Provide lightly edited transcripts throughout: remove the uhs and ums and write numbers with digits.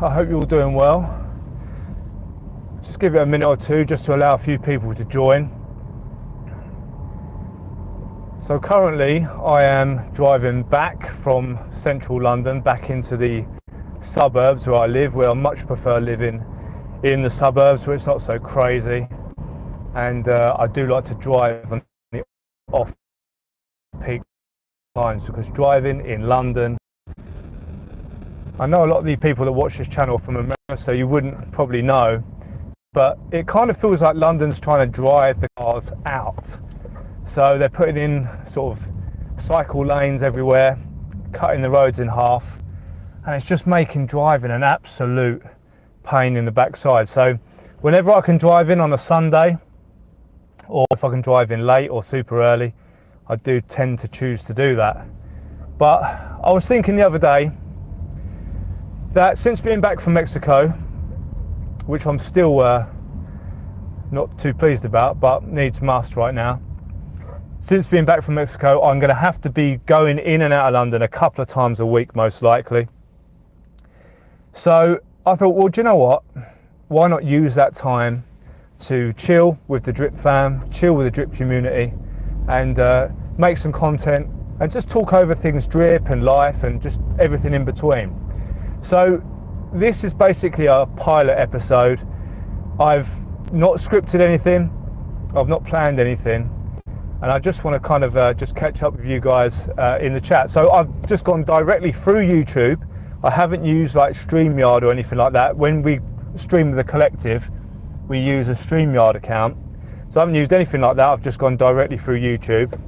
I hope you're all doing well. Just give it a minute or two just to allow a few people to join. So currently I am driving back from central London back into the suburbs where I live, where I much prefer living in the suburbs where it's not so crazy. And I do like to drive on the off-peak times, because driving in London, I know a lot of the people that watch this channel from America, so you wouldn't probably know, but it kind of feels like London's trying to drive the cars out. So they're putting in sort of cycle lanes everywhere, cutting the roads in half, and it's just making driving an absolute pain in the backside. So whenever I can drive in on a Sunday, or if I can drive in late or super early, I do tend to choose to do that. But I was thinking the other day that since being back from Mexico, which I'm still not too pleased about, but needs must right now, since being back from Mexico, I'm going to have to be going in and out of London a couple of times a week, most likely. So I thought, well, do you know what? Why not use that time to chill with the Drip fam, chill with the Drip community, and make some content and just talk over things Drip and life and just everything in between. So this is basically a pilot episode. I've not scripted anything, I've not planned anything, and I just want to kind of just catch up with you guys in the chat. So I've just gone directly through YouTube. I haven't used like StreamYard or anything like that. When we stream the collective, we use a StreamYard account. So I haven't used anything like that. I've just gone directly through YouTube.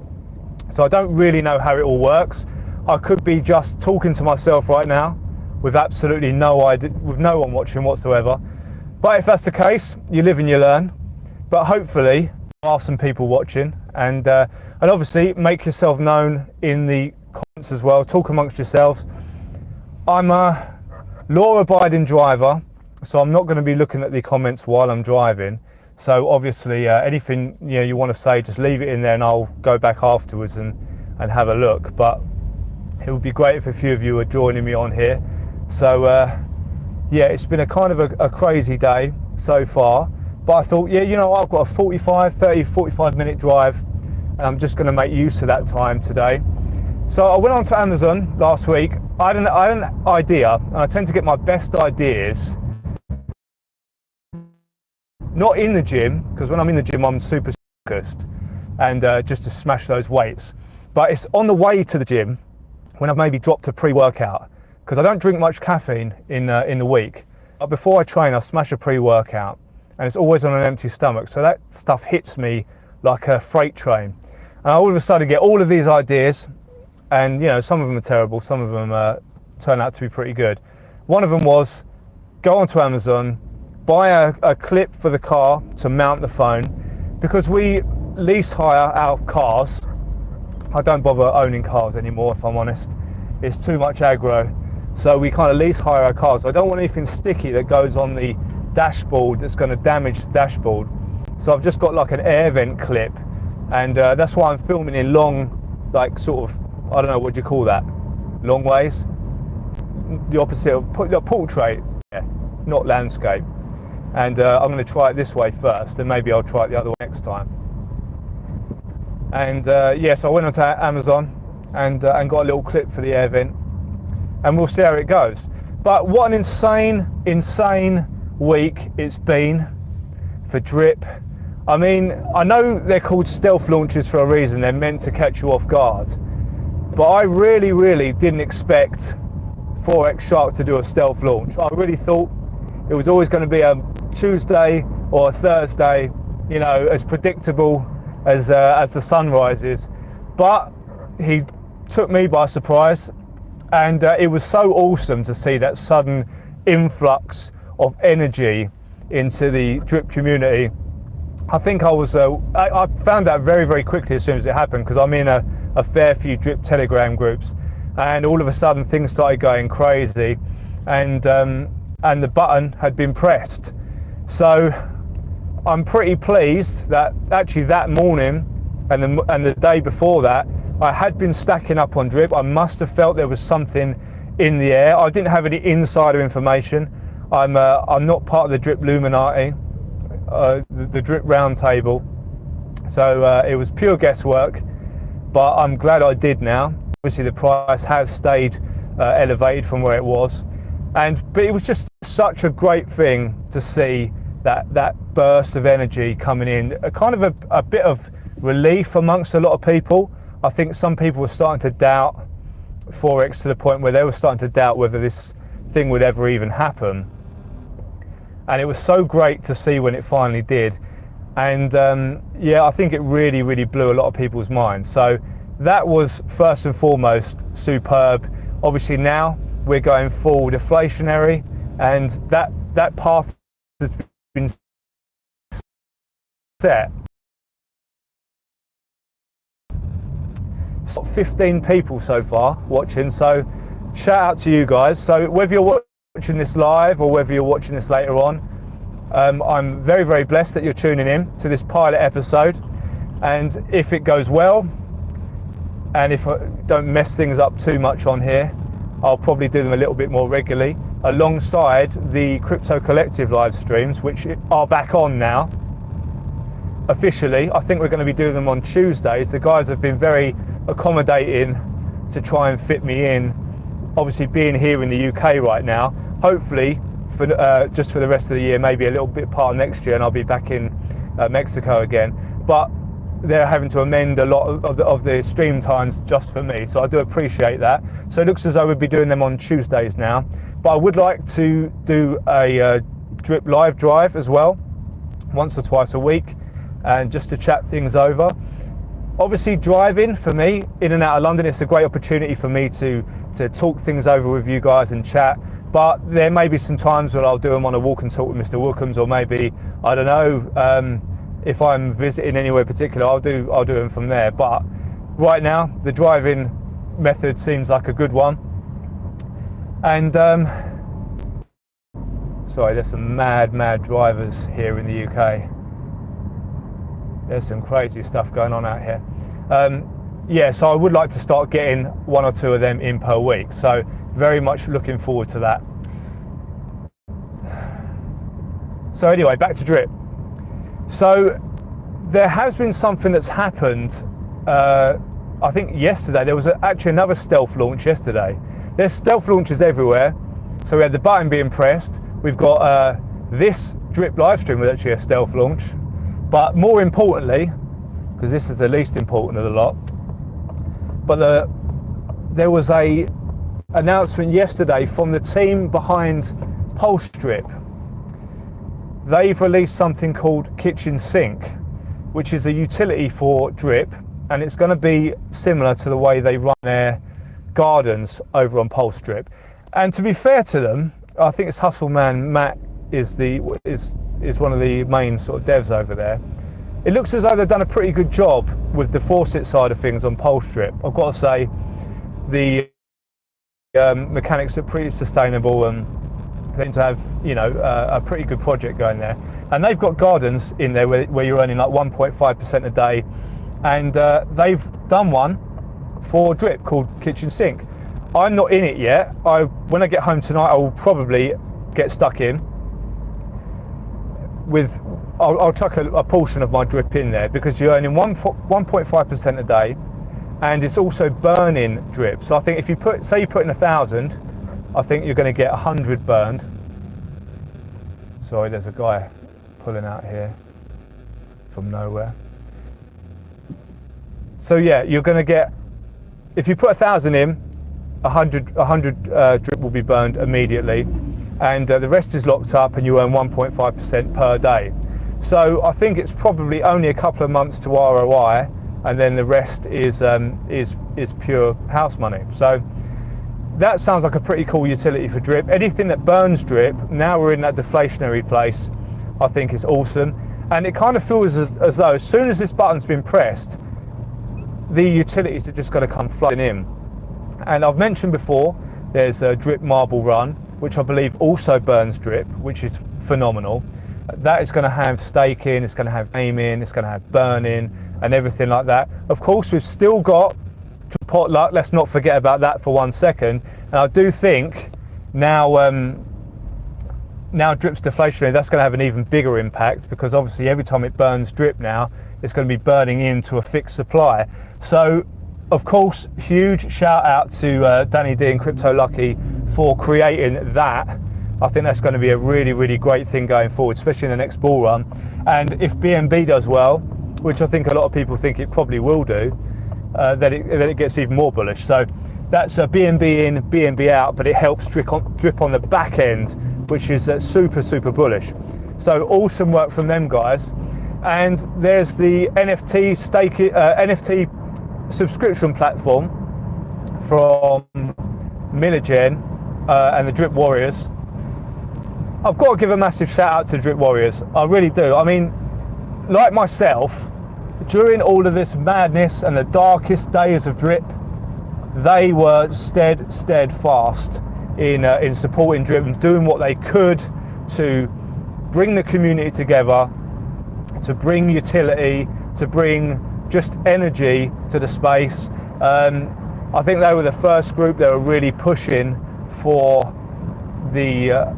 So I don't really know how it all works. I could be just talking to myself right now with absolutely no idea, with no one watching whatsoever. But if that's the case, you live and you learn. But hopefully there are some people watching, and obviously make yourself known in the comments as well. Talk amongst yourselves. I'm a law-abiding driver, so I'm not going to be looking at the comments while I'm driving. So obviously anything you want to say, just leave it in there and I'll go back afterwards and have a look. But it would be great if a few of you are joining me on here. So yeah, it's been a kind of a crazy day so far, but I thought, yeah, you know, I've got a 45 minute drive, and I'm just going to make use of that time today. So I went onto Amazon last week. I had an idea, and I tend to get my best ideas not in the gym, because when I'm in the gym I'm super focused and just to smash those weights, but it's on the way to the gym when I've maybe dropped a pre-workout, because I don't drink much caffeine in the week. But before I train, I smash a pre-workout, and it's always on an empty stomach, so that stuff hits me like a freight train, and I all of a sudden get all of these ideas, and you know, some of them are terrible, some of them turn out to be pretty good. One of them was go onto Amazon, buy a clip for the car to mount the phone, because we lease hire our cars. I don't bother owning cars anymore, if I'm honest. It's too much aggro. So we kind of lease hire our cars. I don't want anything sticky that goes on the dashboard that's going to damage the dashboard. So I've just got like an air vent clip, and that's why I'm filming in long, like sort of, I don't know, what do you call that? Long ways? The opposite of portrait, yeah, not landscape. And I'm going to try it this way first, and maybe I'll try it the other way next time. And yeah, so I went onto Amazon and got a little clip for the air vent, and we'll see how it goes. But what an insane week it's been for Drip. I mean, I know they're called stealth launches for a reason. They're meant to catch you off guard. But I really didn't expect Forex Shark to do a stealth launch. I really thought it was always going to be a Tuesday or a Thursday, you know, as predictable as the sun rises. But he took me by surprise, and it was so awesome to see that sudden influx of energy into the Drip community. I think I found out very quickly as soon as it happened, because I'm in a fair few Drip Telegram groups, and all of a sudden things started going crazy, and the button had been pressed. So I'm pretty pleased that actually that morning and the day before that, I had been stacking up on Drip. I must have felt there was something in the air. I didn't have any insider information. I'm not part of the drip Illuminati, the drip round table, so it was pure guesswork, but I'm glad I did now. Obviously the price has stayed elevated from where it was, but it was just such a great thing to see that burst of energy coming in, kind of a bit of relief amongst a lot of people. I think some people were starting to doubt Forex to the point where they were starting to doubt whether this thing would ever even happen, and it was so great to see when it finally did. And yeah, I think it really blew a lot of people's minds. So that was first and foremost superb. Obviously now we're going full deflationary, and that path has been set. 15 people so far watching, so shout out to you guys. So whether you're watching this live or whether you're watching this later on, I'm very blessed that you're tuning in to this pilot episode. And if it goes well, and if I don't mess things up too much on here, I'll probably do them a little bit more regularly alongside the Crypto Collective live streams, which are back on now officially. I think we're going to be doing them on Tuesdays. The guys have been very accommodating to try and fit me in, obviously being here in the UK right now. Hopefully for just for the rest of the year, maybe a little bit part of next year, and I'll be back in Mexico again, but they're having to amend a lot of the stream times just for me, so I do appreciate that. So it looks as though we'll be doing them on Tuesdays now, but I would like to do a drip live drive as well, once or twice a week, and just to chat things over. Obviously driving for me in and out of London, it's a great opportunity for me to talk things over with you guys and chat, but there may be some times where I'll do them on a walk and talk with Mr. Wilkins, or maybe, I don't know, if I'm visiting anywhere particular, I'll do them from there. But right now the driving method seems like a good one. And sorry, there's some mad drivers here in the UK. There's some crazy stuff going on out here. Yeah, so I would like to start getting 1 or 2 of them in per week, so very much looking forward to that. So anyway, back to drip. So there has been something that's happened, I think yesterday. There was actually another stealth launch yesterday. There's stealth launches everywhere. So we had the button being pressed. We've got this drip live stream was actually a stealth launch. But more importantly, because this is the least important of the lot, but there was a announcement yesterday from the team behind Pulse Drip. They've released something called Kitchen Sink, which is a utility for drip, and it's going to be similar to the way they run their gardens over on Pulse Drip. And to be fair to them, I think it's Hustle Man Matt is one of the main sort of devs over there. It looks as though they've done a pretty good job with the Faucet side of things on Pulse Drip. I've got to say, the mechanics are pretty sustainable, and going to have, you know, a pretty good project going there. And they've got gardens in there where you're earning like 1.5% a day, and they've done one for drip called Kitchen Sink. I'm not in it yet. When I get home tonight, I will probably get stuck in with, I'll chuck a portion of my drip in there, because you're earning 1.5% a day, and it's also burning drip. So I think if you say you put in 1,000, I think you're going to get 100 burned. Sorry, there's a guy pulling out here from nowhere. So yeah, you're going to get, if you put 1,000 in, 100 drip will be burned immediately, and the rest is locked up, and you earn 1.5% per day. So I think it's probably only a couple of months to ROI, and then the rest is pure house money. So that sounds like a pretty cool utility for drip. Anything that burns drip, now we're in that deflationary place, I think is awesome. And it kind of feels as though as soon as this button's been pressed, the utilities are just going to come flooding in. And I've mentioned before, there's a drip marble run, which I believe also burns drip, which is phenomenal. That is going to have staking, it's going to have aiming, it's going to have burning and everything like that. Of course, we've still got potluck, let's not forget about that for 1 second. And I do think now now drip's deflationary, that's going to have an even bigger impact, because obviously every time it burns drip now, it's going to be burning into a fixed supply. So of course, huge shout out to Danny D and Crypto Lucky for creating that. I think that's going to be a really, really great thing going forward, especially in the next bull run. And if BNB does well, which I think a lot of people think it probably will do, then it gets even more bullish. So that's BNB in, BNB out, but it helps drip on the back end, which is super, super bullish. So awesome work from them guys. And there's the NFT NFT subscription platform from Millionz and the Drip Warriors. I've got to give a massive shout out to Drip Warriors. I really do. I mean, like myself, during all of this madness and the darkest days of drip, they were steadfast in supporting drip and doing what they could to bring the community together, to bring utility, to bring just energy to the space. I think they were the first group that were really pushing for the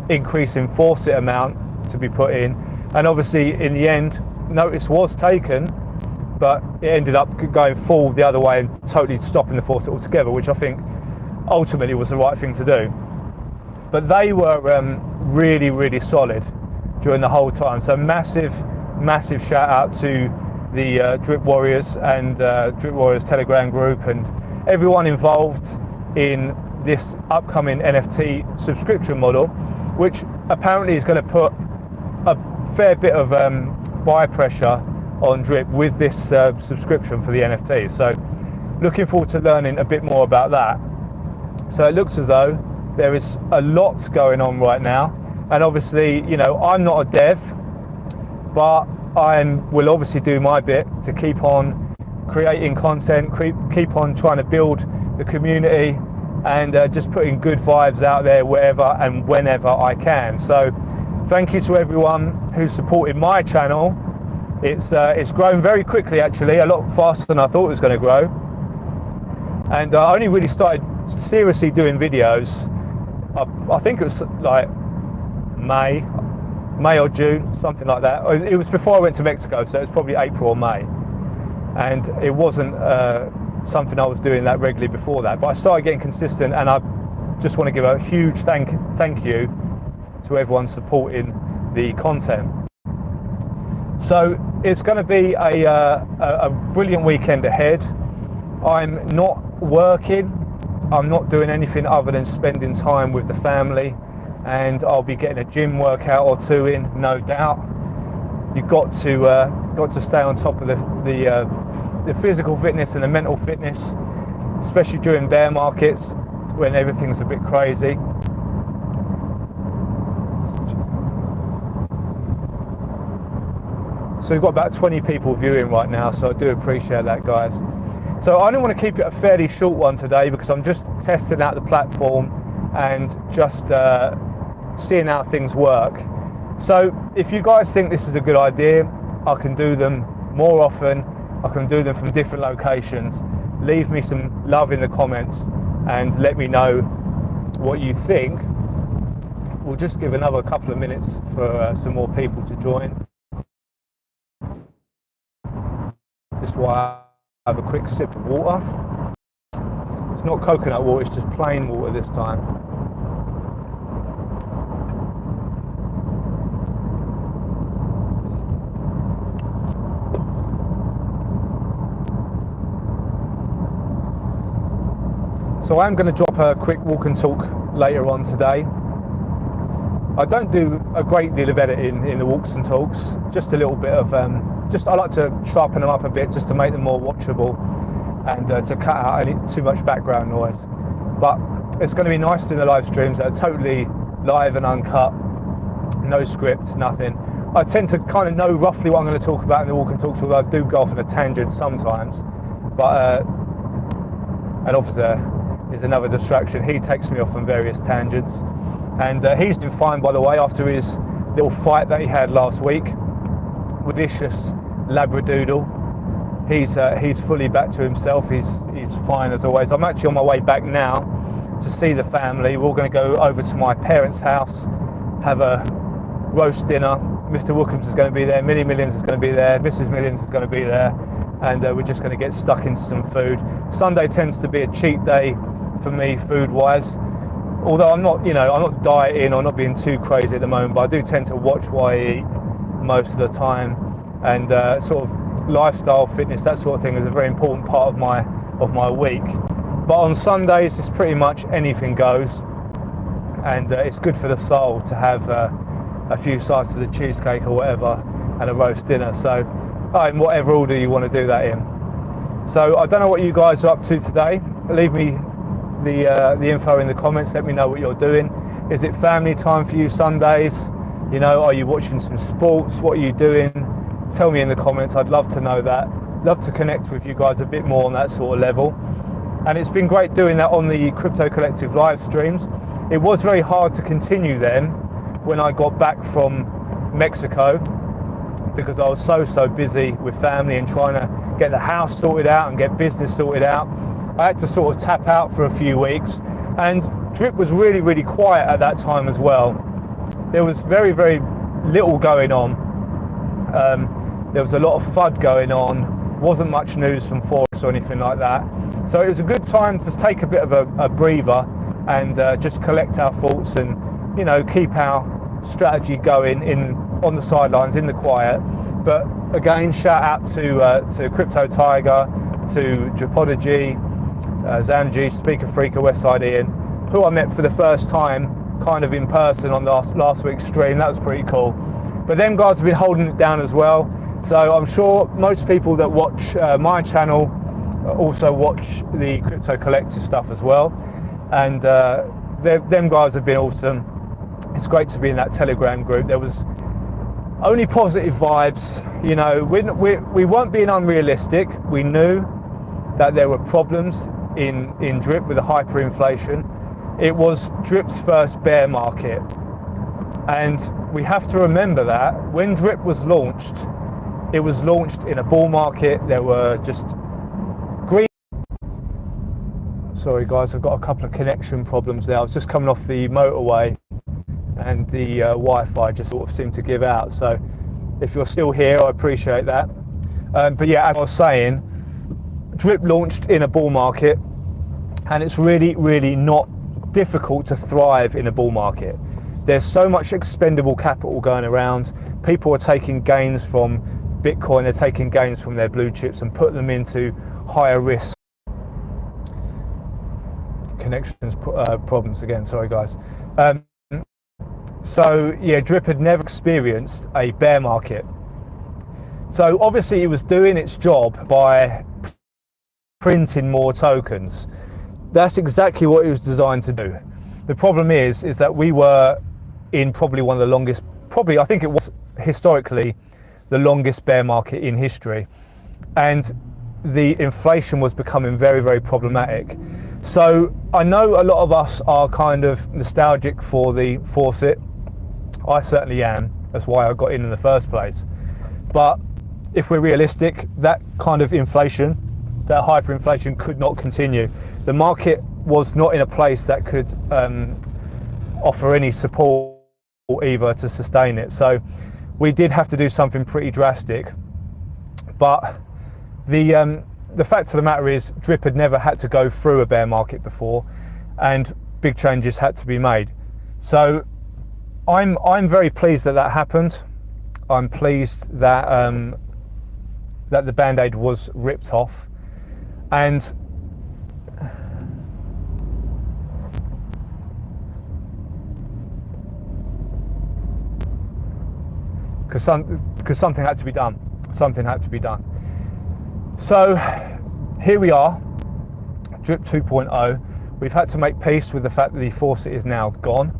increase in Faucet amount to be put in, and obviously in the end notice was taken, but it ended up going full the other way and totally stopping the Faucet altogether, which I think ultimately was the right thing to do. But they were really, really solid during the whole time. So massive shout out to the Drip Warriors and Drip Warriors Telegram group and everyone involved in this upcoming NFT subscription model, which apparently is going to put a fair bit of buy pressure on drip with this subscription for the NFT. So looking forward to learning a bit more about that. So it looks as though there is a lot going on right now, and obviously, you know, I'm not a dev, but I will obviously do my bit to keep on creating content, keep on trying to build the community, and just putting good vibes out there wherever and whenever I can. So thank you to everyone who supported my channel. It's grown very quickly, actually, a lot faster than I thought it was going to grow. And I only really started seriously doing videos, I think it was like May or June, something like that. It was before I went to Mexico, so it was probably April or May. And it wasn't something I was doing that regularly before that, but I started getting consistent, and I just want to give a huge thank you to everyone supporting the content. So it's going to be a brilliant weekend ahead. I'm not working, I'm not doing anything other than spending time with the family, and I'll be getting a gym workout or two in, no doubt. You've got to stay on top of the physical fitness and the mental fitness, especially during bear markets when everything's a bit crazy. So we've got about 20 people viewing right now, so I do appreciate that, guys. So I only want to keep it a fairly short one today because I'm just testing out the platform and just seeing how things work. So if you guys think this is a good idea, I can do them more often. I can do them from different locations. Leave me some love in the comments and let me know what you think. We'll just give another couple of minutes for some more people to join. Just while I have a quick sip of water. It's not coconut water, it's just plain water this time. So I'm going to drop a quick walk and talk later on today. I don't do a great deal of editing in the walks and talks, just a little bit of, I like to sharpen them up a bit just to make them more watchable and to cut out any too much background noise. But it's going to be nice doing the live streams that are totally live and uncut, no script, nothing. I tend to kind of know roughly what I'm going to talk about in the walk and talks, although I do go off on a tangent sometimes. But, and obviously, is another distraction. He takes me off on various tangents, and he's been fine, by the way, after his little fight that he had last week with vicious Labradoodle. He's fully back to himself. He's fine as always. I'm actually on my way back now to see the family. We're all going to go over to my parents' house, have a roast dinner. Mr. Wookham's is going to be there, Millionz is going to be there, Mrs. Millionz is going to be there, and we're just going to get stuck into some food. Sunday tends to be a cheat day for me food-wise. Although I'm not, I'm not dieting or not being too crazy at the moment, but I do tend to watch what I eat most of the time, and sort of lifestyle, fitness, that sort of thing is a very important part of my week. But on Sundays, it's pretty much anything goes, and it's good for the soul to have a few slices of cheesecake or whatever and a roast dinner. So in whatever order you want to do that in. So I don't know what you guys are up to today. Leave me the info in the comments. Let me know what you're doing. Is it family time for you Sundays? Are you watching some sports? What are you doing? Tell me in the comments. I'd love to know that. Love to connect with you guys a bit more on that sort of level. And it's been great doing that on the Crypto Collective live streams. It was very hard to continue them when I got back from Mexico, because I was so busy with family and trying to get the house sorted out and get business sorted out. I had to sort of tap out for a few weeks, and Drip was really quiet at that time as well. There was very little going on. There was a lot of FUD going on. Wasn't much news from Forex or anything like that. So it was a good time to take a bit of a breather and just collect our thoughts and keep our strategy going on the sidelines in the quiet. But again, shout out to Crypto Tiger, to Japodigy, Xanji, Speaker Freaker, Westside Ian, who I met for the first time kind of in person on last week's stream. That was pretty cool. But them guys have been holding it down as well. So I'm sure most people that watch my channel also watch the Crypto Collective stuff as well. And them guys have been awesome. It's great to be in that Telegram group. There was only positive vibes. We weren't being unrealistic. We knew that there were problems in Drip with the hyperinflation. It was Drip's first bear market. And we have to remember that when Drip was launched, it was launched in a bull market. There were just green. Sorry guys, I've got a couple of connection problems there. I was just coming off the motorway and the Wi-Fi just sort of seemed to give out. So if you're still here, I appreciate that. But yeah, as I was saying, Drip launched in a bull market, and it's really not difficult to thrive in a bull market. There's so much expendable capital going around. People are taking gains from Bitcoin, they're taking gains from their blue chips and putting them into higher risk. Connections problems again, sorry guys. So yeah, Drip had never experienced a bear market. So obviously it was doing its job by printing more tokens. That's exactly what it was designed to do. The problem is that we were in probably one of the longest, I think it was historically the longest bear market in history. And the inflation was becoming very problematic. So I know a lot of us are kind of nostalgic for the Faucet. I certainly am. That's why I got in the first place. But if we're realistic, that kind of inflation, that hyperinflation could not continue. The market was not in a place that could offer any support either to sustain it. So we did have to do something pretty drastic. But the fact of the matter is, Drip had never had to go through a bear market before, and big changes had to be made. So I'm very pleased that happened. I'm pleased that that the band-aid was ripped off, and because something had to be done. Something had to be done. So here we are, Drip 2.0. We've had to make peace with the fact that the Faucet is now gone,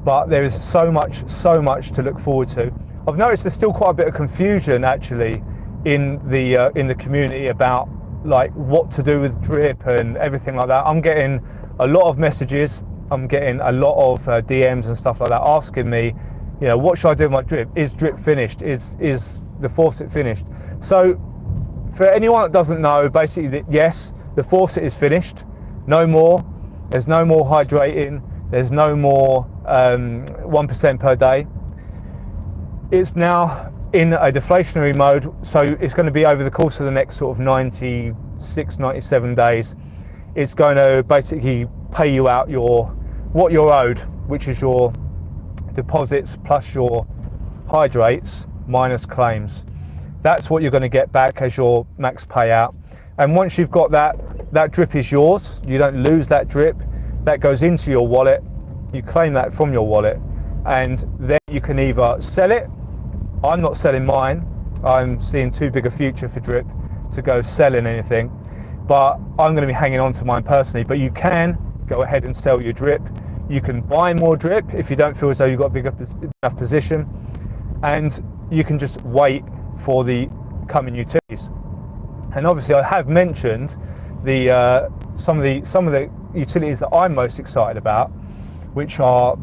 but there is so much to look forward to. I've noticed there's still quite a bit of confusion actually in the community about like what to do with Drip and everything like that. I'm getting a lot of messages. I'm getting a lot of DMs and stuff like that asking me, what should I do with my Drip? Is Drip finished? Is the Faucet finished? So for anyone that doesn't know, basically, yes, the Faucet is finished. No more. There's no more hydrating. There's no more 1% per day. It's now in a deflationary mode, so it's going to be over the course of the next sort of 96, 97 days. It's going to basically pay you out what you're owed, which is your deposits plus your hydrates minus claims. That's what you're going to get back as your max payout. And once you've got that drip is yours. You don't lose that drip. That goes into your wallet. You claim that from your wallet, and then you can either sell it. I'm not selling mine. I'm seeing too big a future for drip to go selling anything, but I'm going to be hanging on to mine personally. But you can go ahead and sell your drip. You can buy more drip if you don't feel as though you've got a big enough position, and you can just wait for the coming utilities. And obviously I have mentioned some of the utilities that I'm most excited about, which are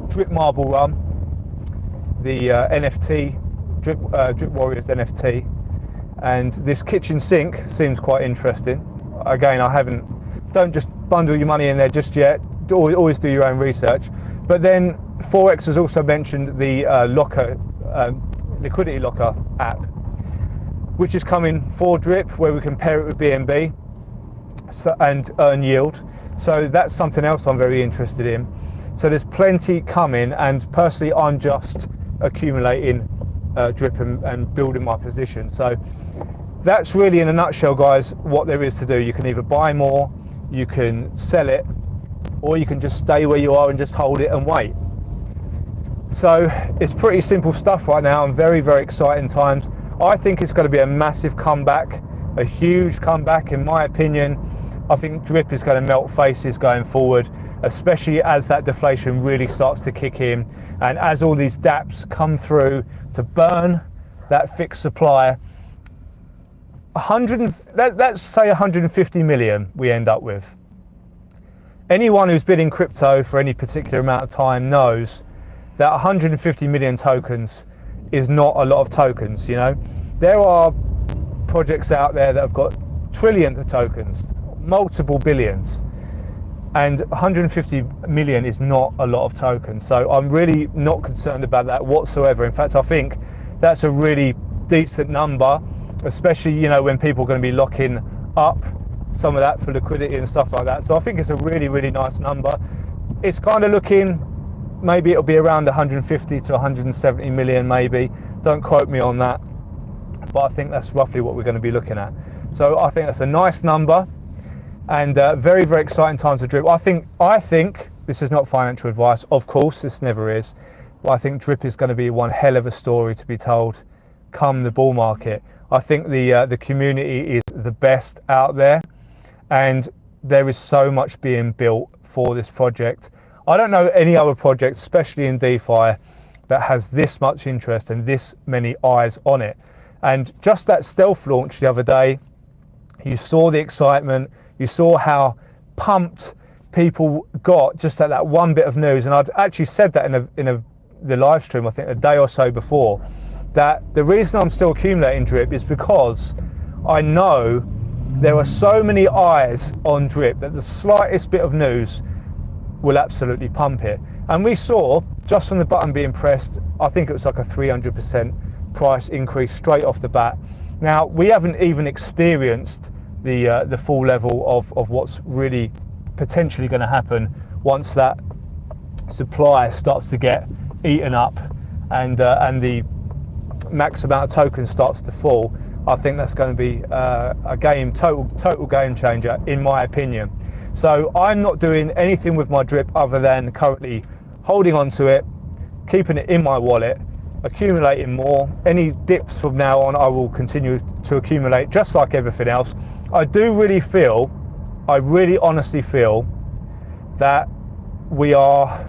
Drip Marble Run, the NFT, Drip Warriors NFT, and this kitchen sink seems quite interesting. Again, don't just bundle your money in there just yet. Always do your own research. But then Forex has also mentioned the liquidity locker app, which is coming for drip, where we can pair it with BNB and earn yield. So that's something else I'm very interested in. So there's plenty coming, and personally I'm just accumulating drip and building my position. So that's really, in a nutshell, guys, what there is to do. You can either buy more, you can sell it, or you can just stay where you are and just hold it and wait. So it's pretty simple stuff right now, and very, very exciting times. I think it's going to be a massive comeback, a huge comeback in my opinion. I think drip is going to melt faces going forward, especially as that deflation really starts to kick in, and as all these DApps come through to burn that fixed supply. Let's say 150 million we end up with. Anyone who's been in crypto for any particular amount of time knows that 150 million tokens is not a lot of tokens. You know, there are projects out there that have got trillions of tokens, multiple billions, and 150 million is not a lot of tokens. So I'm really not concerned about that whatsoever. In fact, I think that's a really decent number, especially, you know, when people are going to be locking up some of that for liquidity and stuff like that. So I think it's a really, really nice number. It's kind of looking, maybe it'll be around 150 to 170 million maybe. Don't quote me on that, but I think that's roughly what we're going to be looking at. So I think that's a nice number, and very, very exciting times of drip. I think this is not financial advice, of course this never is, but I think drip is going to be one hell of a story to be told come the bull market. I think the community is the best out there, and there is so much being built for this project. I don't know any other project, especially in DeFi, that has this much interest and this many eyes on it. And just that stealth launch the other day, you saw the excitement, you saw how pumped people got just at that one bit of news. And I'd actually said that in the live stream, I think a day or so before, that the reason I'm still accumulating drip is because I know there are so many eyes on drip that the slightest bit of news will absolutely pump it. And we saw, just from the button being pressed, I think it was like a 300% price increase straight off the bat. Now, we haven't even experienced the full level of what's really potentially going to happen once that supply starts to get eaten up and the max amount of tokens starts to fall. I think that's going to be a total game changer, in my opinion. So I'm not doing anything with my drip other than currently holding on to it, keeping it in my wallet, accumulating more. Any dips from now on, I will continue to accumulate just like everything else. I really honestly feel that we are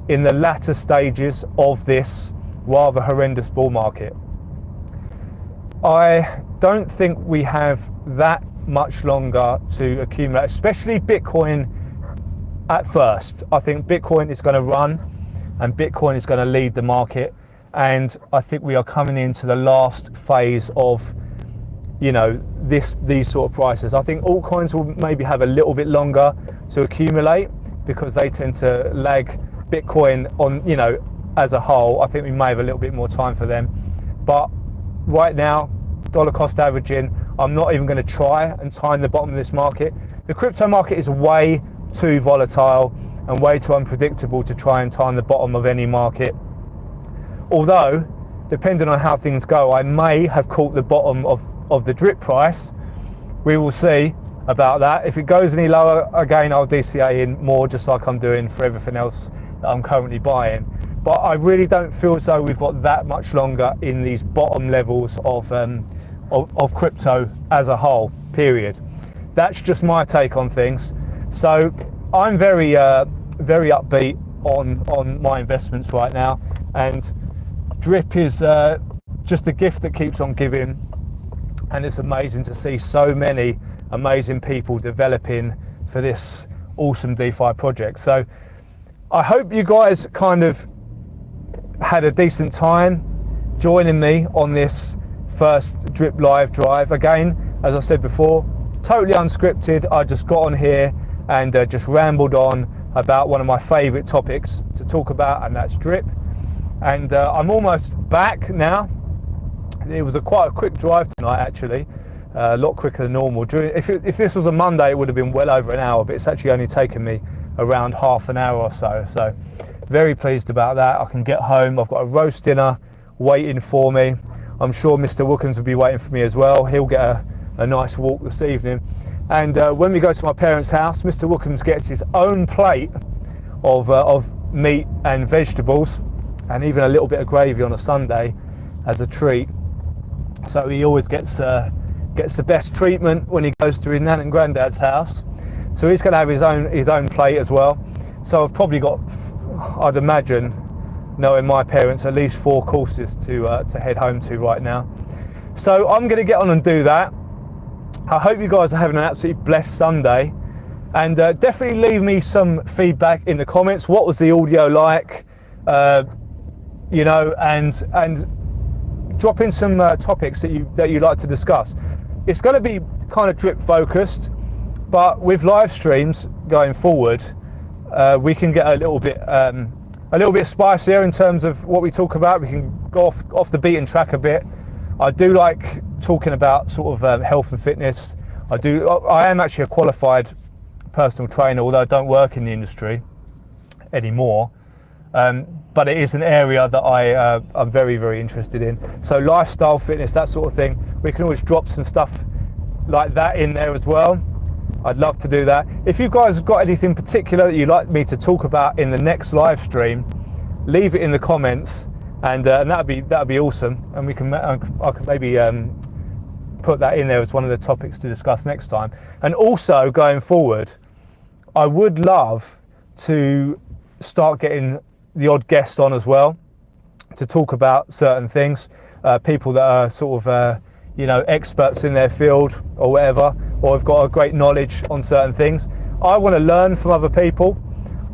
in the latter stages of this rather horrendous bull market. I don't think we have that much longer to accumulate, especially Bitcoin at first. I think Bitcoin is going to run and Bitcoin is going to lead the market, and I think we are coming into the last phase of, you know, these sort of prices. I think altcoins will maybe have a little bit longer to accumulate, because they tend to lag Bitcoin on, you know, as a whole. I think we may have a little bit more time for them, but right now, dollar cost averaging, I'm not even going to try and time the bottom of this market. The crypto market is way too volatile and way too unpredictable to try and time the bottom of any market. Although, depending on how things go, I may have caught the bottom of the drip price. We will see about that. If it goes any lower, again, I'll DCA in more, just like I'm doing for everything else that I'm currently buying. But I really don't feel as though we've got that much longer in these bottom levels of crypto as a whole, period. That's just my take on things. So I'm very upbeat on my investments right now, and drip is just a gift that keeps on giving, and it's amazing to see so many amazing people developing for this awesome DeFi project. So I hope you guys kind of had a decent time joining me on this first drip live drive. Again, as I said before, totally unscripted. I just got on here and just rambled on about one of my favorite topics to talk about, and that's drip. And I'm almost back now. It was quite a quick drive tonight, actually, a lot quicker than normal. If this was a Monday, it would have been well over an hour, but it's actually only taken me around half an hour or so. So very pleased about that. I can get home. I've got a roast dinner waiting for me. I'm sure Mr. Wookums will be waiting for me as well. He'll get a nice walk this evening. And when we go to my parents' house, Mr. Wookums gets his own plate of meat and vegetables, and even a little bit of gravy on a Sunday as a treat. So he always gets the best treatment when he goes to his nan and granddad's house. So he's going to have his own plate as well. So I've probably got, I'd imagine, knowing my parents, at least 4 courses to head home to right now. So I'm going to get on and do that. I hope you guys are having an absolutely blessed Sunday, and definitely leave me some feedback in the comments. What was the audio like? You know, and drop in some topics that you like to discuss. It's going to be kind of drip focused, but with live streams going forward, we can get a little bit spicier in terms of what we talk about. We can go off the beaten track a bit. I do like talking about sort of health and fitness. I am actually a qualified personal trainer, although I don't work in the industry anymore. But it is an area that I'm very, very interested in. So lifestyle, fitness, that sort of thing. We can always drop some stuff like that in there as well. I'd love to do that. If you guys have got anything particular that you'd like me to talk about in the next live stream, leave it in the comments, and that'd be awesome. And I could maybe put that in there as one of the topics to discuss next time. And also going forward, I would love to start getting the odd guest on as well to talk about certain things, people that are sort of you know, experts in their field or whatever, or have got a great knowledge on certain things. I want to learn from other people,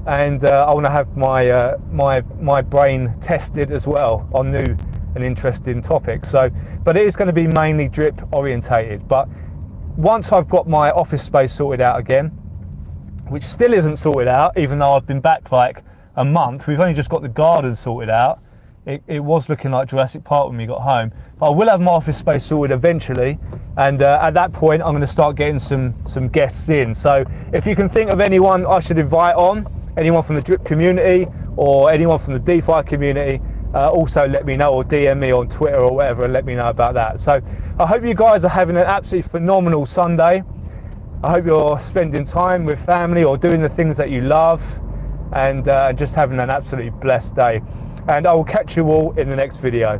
and I want to have my brain tested as well on new and interesting topics. So, but it is going to be mainly drip orientated. But once I've got my office space sorted out again, which still isn't sorted out, even though I've been back like a month, we've only just got the garden sorted out. It was looking like Jurassic Park when we got home, but I will have my office space sorted eventually, and at that point I'm going to start getting some guests in. So if you can think of anyone I should invite on, anyone from the drip community or anyone from the DeFi community, also let me know, or DM me on Twitter or whatever, and let me know about that. So I hope you guys are having an absolutely phenomenal Sunday. I hope you're spending time with family or doing the things that you love, and just having an absolutely blessed day. And I will catch you all in the next video.